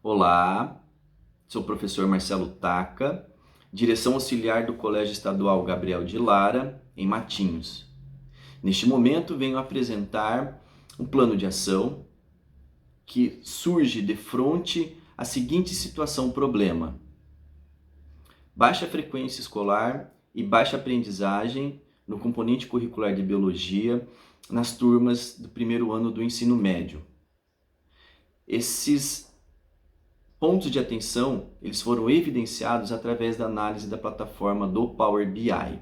Olá, sou o professor Marcelo Taca, direção auxiliar do Colégio Estadual Gabriel de Lara, em Matinhos. Neste momento, venho apresentar um plano de ação que surge de frente à seguinte situação-problema: baixa frequência escolar e baixa aprendizagem no componente curricular de biologia nas turmas do primeiro ano do ensino médio. Esses pontos de atenção, eles foram evidenciados através da análise da plataforma do Power BI.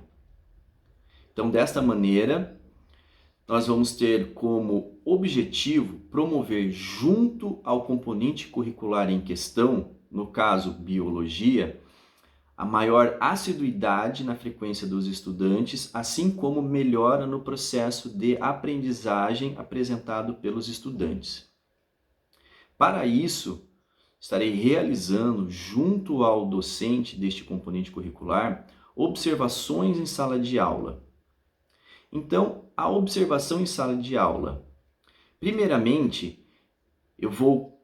Então, desta maneira, nós vamos ter como objetivo promover junto ao componente curricular em questão, no caso biologia, a maior assiduidade na frequência dos estudantes, assim como melhora no processo de aprendizagem apresentado pelos estudantes. Para isso, estarei realizando, junto ao docente deste componente curricular, observações em sala de aula. Então, a observação em sala de aula. Primeiramente, eu vou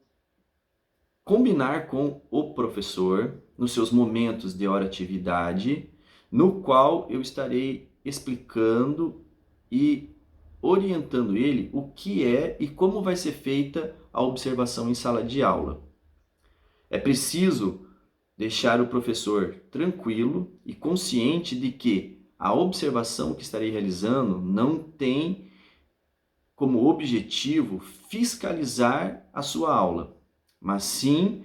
combinar com o professor, nos seus momentos de hora-atividade, no qual eu estarei explicando e orientando ele o que é e como vai ser feita a observação em sala de aula. É preciso deixar o professor tranquilo e consciente de que a observação que estarei realizando não tem como objetivo fiscalizar a sua aula, mas sim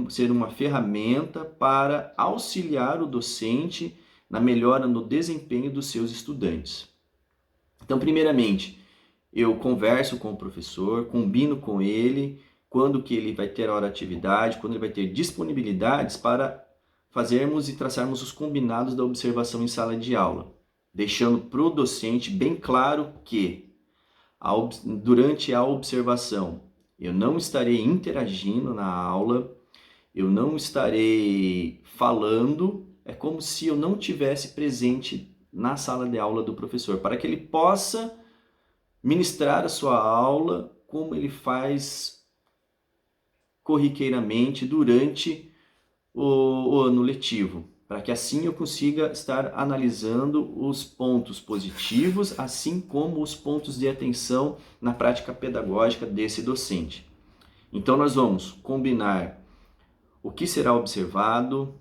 ser uma ferramenta para auxiliar o docente na melhora no desempenho dos seus estudantes. Então, primeiramente, eu converso com o professor, combino com ele quando que ele vai ter a hora-atividade, quando ele vai ter disponibilidades para fazermos e traçarmos os combinados da observação em sala de aula, deixando para o docente bem claro que durante a observação eu não estarei interagindo na aula, eu não estarei falando, é como se eu não tivesse presente na sala de aula do professor, para que ele possa ministrar a sua aula como ele faz corriqueiramente durante o ano letivo, para que assim eu consiga estar analisando os pontos positivos, assim como os pontos de atenção na prática pedagógica desse docente. Então nós vamos combinar o que será observado,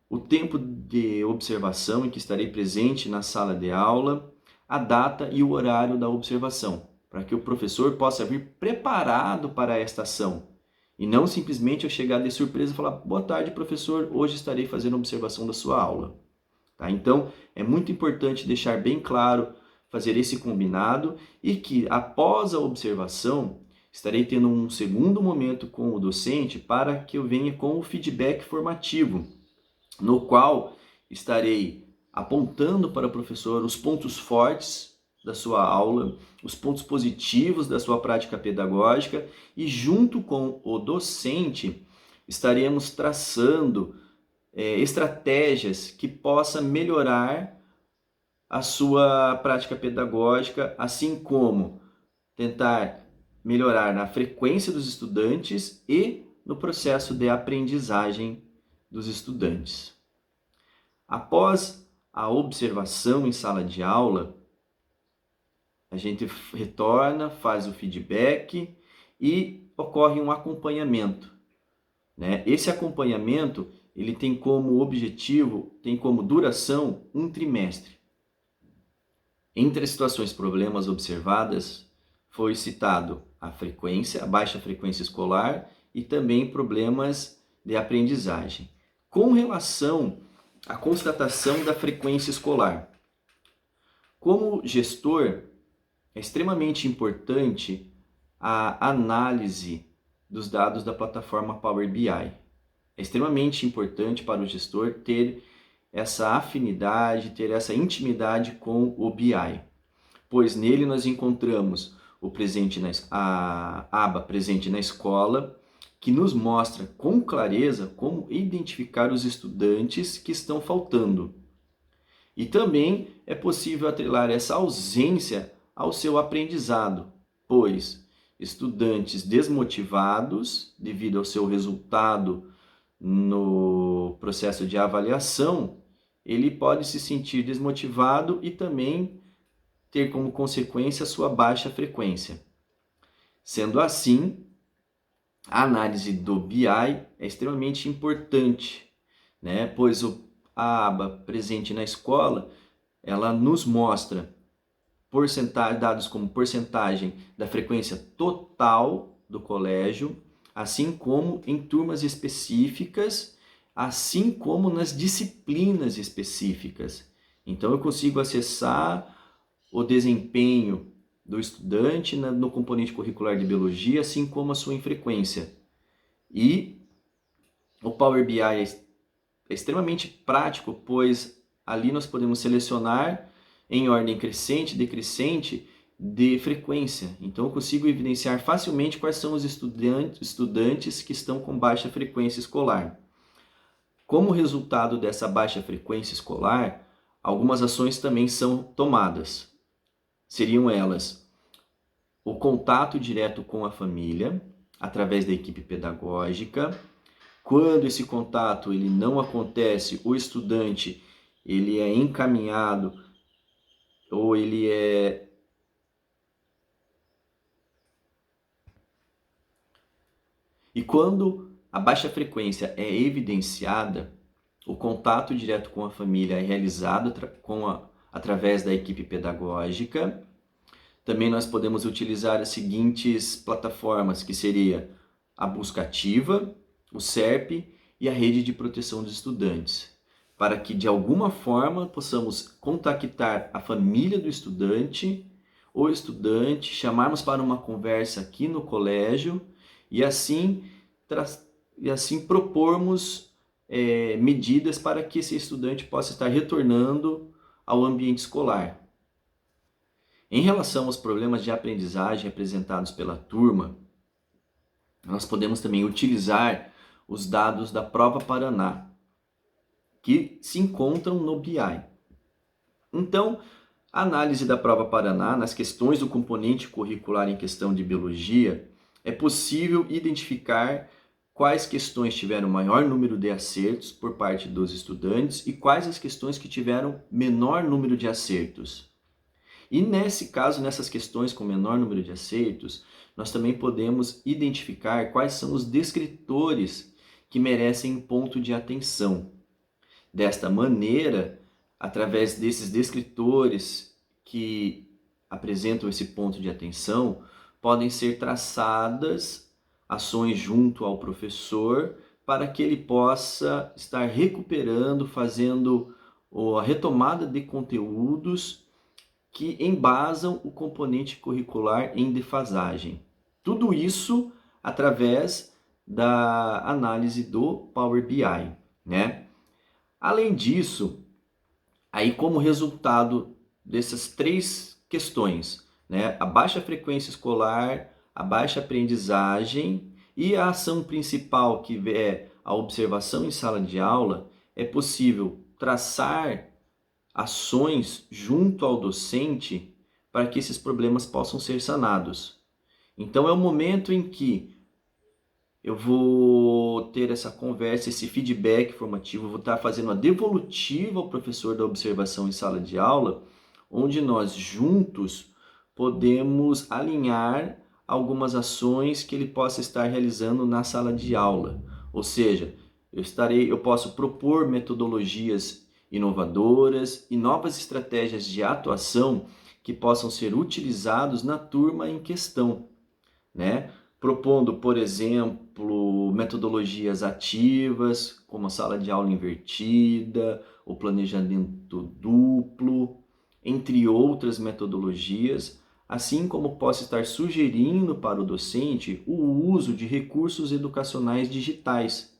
o tempo de observação em que estarei presente na sala de aula, a data e o horário da observação, para que o professor possa vir preparado para esta ação. E não simplesmente eu chegar de surpresa e falar: boa tarde, professor, hoje estarei fazendo observação da sua aula. Tá? Então, é muito importante deixar bem claro, fazer esse combinado, e que após a observação, estarei tendo um segundo momento com o docente para que eu venha com o feedback formativo, no qual estarei apontando para o professor os pontos fortes da sua aula, os pontos positivos da sua prática pedagógica, e junto com o docente estaremos traçando estratégias que possam melhorar a sua prática pedagógica, assim como tentar melhorar na frequência dos estudantes e no processo de aprendizagem dos estudantes. Após a observação em sala de aula, a gente retorna, faz o feedback e ocorre um acompanhamento, né? Esse acompanhamento ele tem como objetivo, tem como duração um trimestre. Entre as situações problemas observadas, foi citado a frequência, a baixa frequência escolar e também problemas de aprendizagem. Com relação à constatação da frequência escolar, como gestor, é extremamente importante a análise dos dados da plataforma Power BI. É extremamente importante para o gestor ter essa afinidade, ter essa intimidade com o BI, pois nele nós encontramos a aba presente na escola, que nos mostra com clareza como identificar os estudantes que estão faltando. E também é possível atrelar essa ausência ao seu aprendizado, pois estudantes desmotivados devido ao seu resultado no processo de avaliação, ele pode se sentir desmotivado e também ter como consequência a sua baixa frequência. Sendo assim, a análise do BI é extremamente importante, né? Pois a aba presente na escola, ela nos mostra dados como porcentagem da frequência total do colégio, assim como em turmas específicas, assim como nas disciplinas específicas. Então eu consigo acessar o desempenho do estudante no componente curricular de biologia, assim como a sua infrequência. E o Power BI é extremamente prático, pois ali nós podemos selecionar em ordem crescente, decrescente de frequência. Então eu consigo evidenciar facilmente quais são os estudantes que estão com baixa frequência escolar. Como resultado dessa baixa frequência escolar, algumas ações também são tomadas. Seriam elas o contato direto com a família, através da equipe pedagógica. Quando esse contato ele não acontece, o estudante ele é encaminhado ou ele é E quando a baixa frequência é evidenciada, o contato direto com a família é realizado através da equipe pedagógica. Também nós podemos utilizar as seguintes plataformas, que seria a busca ativa, o SERP e a rede de proteção dos estudantes, para que de alguma forma possamos contactar a família do estudante, o estudante, chamarmos para uma conversa aqui no colégio e assim propormos medidas para que esse estudante possa estar retornando ao ambiente escolar. Em relação aos problemas de aprendizagem apresentados pela turma, nós podemos também utilizar os dados da Prova Paraná, que se encontram no BI. Então, a análise da Prova Paraná nas questões do componente curricular em questão de biologia, é possível identificar quais questões tiveram maior número de acertos por parte dos estudantes e quais as questões que tiveram menor número de acertos. E nesse caso, nessas questões com menor número de acertos, nós também podemos identificar quais são os descritores que merecem ponto de atenção. Desta maneira, através desses descritores que apresentam esse ponto de atenção, podem ser traçadas ações junto ao professor para que ele possa estar recuperando, fazendo a retomada de conteúdos que embasam o componente curricular em defasagem. Tudo isso através da análise do Power BI, né? Além disso, aí como resultado dessas três questões, né? A baixa frequência escolar, a baixa aprendizagem e a ação principal, que é a observação em sala de aula, é possível traçar ações junto ao docente para que esses problemas possam ser sanados. Então é o momento em que eu vou ter essa conversa, esse feedback formativo, vou estar fazendo a devolutiva ao professor da observação em sala de aula, onde nós juntos podemos alinhar algumas ações que ele possa estar realizando na sala de aula. Ou seja, eu posso propor metodologias inovadoras e novas estratégias de atuação que possam ser utilizados na turma em questão, né? Propondo, por exemplo, metodologias ativas, como a sala de aula invertida, o planejamento duplo, entre outras metodologias, assim como posso estar sugerindo para o docente o uso de recursos educacionais digitais,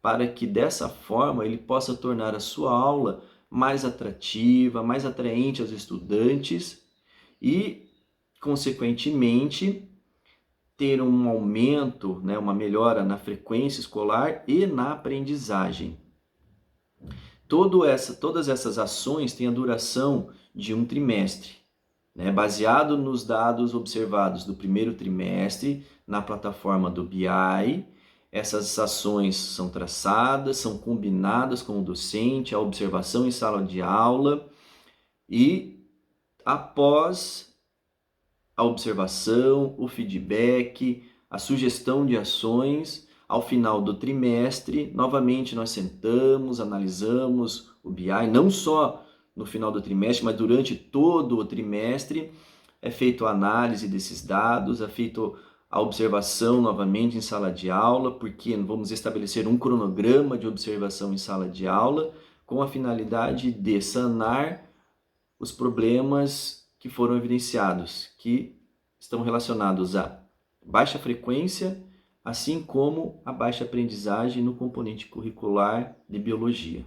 para que dessa forma ele possa tornar a sua aula mais atrativa, mais atraente aos estudantes e, consequentemente, ter um aumento, né, uma melhora na frequência escolar e na aprendizagem. Todas essas ações têm a duração de um trimestre, né? Baseado nos dados observados do primeiro trimestre na plataforma do BI, essas ações são traçadas, são combinadas com o docente, a observação em sala de aula e após a observação, o feedback, a sugestão de ações, ao final do trimestre, novamente nós sentamos, analisamos o BI, não só no final do trimestre, mas durante todo o trimestre, é feito a análise desses dados, é feito a observação novamente em sala de aula, porque vamos estabelecer um cronograma de observação em sala de aula com a finalidade de sanar os problemas que foram evidenciados, que estão relacionados a baixa frequência, assim como a baixa aprendizagem no componente curricular de biologia.